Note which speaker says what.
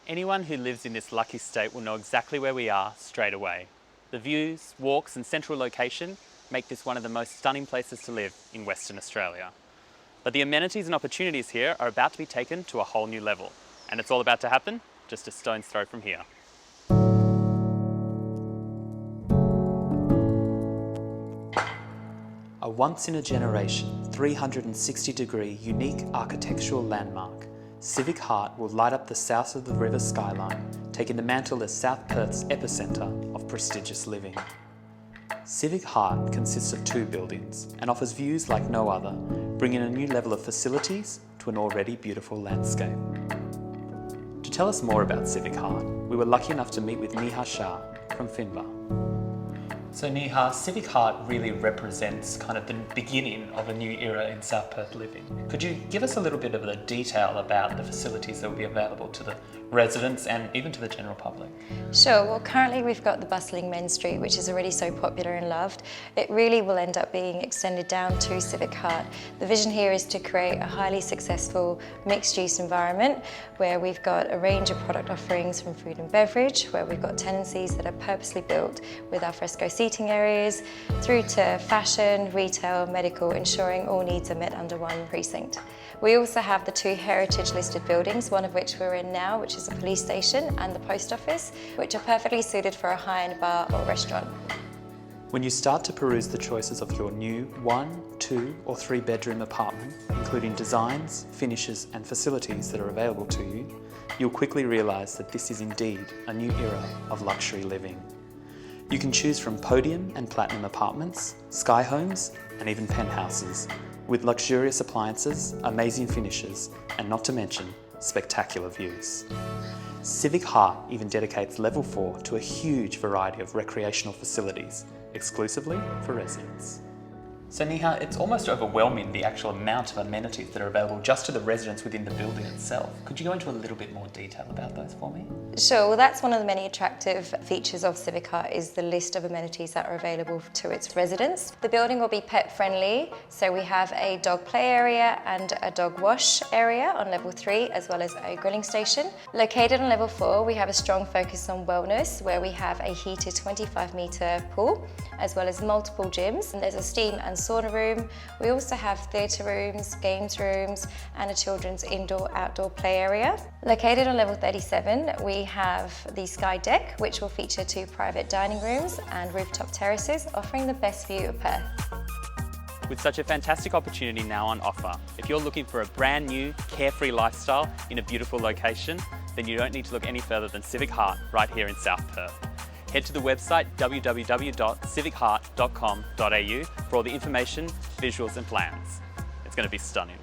Speaker 1: Anyone who lives in this lucky state will know exactly where we are straight away. The views, walks and central location make this one of the most stunning places to live in Western Australia. But the amenities and opportunities here are about to be taken to a whole new level, and it's all about to happen just a stone's throw from here. A once-in-a-generation, 360-degree unique architectural landmark, Civic Heart will light up the south of the river skyline, taking the mantle as South Perth's epicentre of prestigious living. Civic Heart consists of 2 buildings and offers views like no other, bringing a new level of facilities to an already beautiful landscape. To tell us more about Civic Heart, we were lucky enough to meet with Neha Shah from Finbar. So Neha, Civic Heart really represents kind of the beginning of a new era in South Perth living. Could you give us a little bit of the detail about the facilities that will be available to the residents and even to the general public?
Speaker 2: Sure, well currently we've got the bustling Main Street, which is already so popular and loved. It really will end up being extended down to Civic Heart. The vision here is to create a highly successful mixed-use environment where we've got a range of product offerings from food and beverage, where we've got tenancies that are purposely built with alfresco seating areas, through to fashion, retail, medical, ensuring all needs are met under one precinct. We also have the 2 heritage listed buildings, one of which we're in now, which is a police station and the post office, which are perfectly suited for a high-end bar or restaurant.
Speaker 1: When you start to peruse the choices of your new 1, 2 or 3 bedroom apartment, including designs, finishes and facilities that are available to you, you'll quickly realise that this is indeed a new era of luxury living. You can choose from podium and platinum apartments, sky homes and even penthouses, with luxurious appliances, amazing finishes and not to mention spectacular views. Civic Heart even dedicates level 4 to a huge variety of recreational facilities, exclusively for residents. So Neha, it's almost overwhelming the actual amount of amenities that are available just to the residents within the building itself. Could you go into a little bit more detail about those for me?
Speaker 2: Sure, well that's one of the many attractive features of Civic Heart is the list of amenities that are available to its residents. The building will be pet friendly, so we have a dog play area and a dog wash area on level 3, as well as a grilling station. Located on level 4, we have a strong focus on wellness, where we have a heated 25-metre pool, as well as multiple gyms. And there's a steam and sauna room. We also have theatre rooms, games rooms, and a children's indoor-outdoor play area. Located on level 37, we have the Sky Deck, which will feature 2 private dining rooms and rooftop terraces, offering the best view of Perth.
Speaker 1: With such a fantastic opportunity now on offer, if you're looking for a brand new, carefree lifestyle in a beautiful location, then you don't need to look any further than Civic Heart right here in South Perth. Head to the website www.civicheart.com.au for all the information, visuals and plans. It's going to be stunning.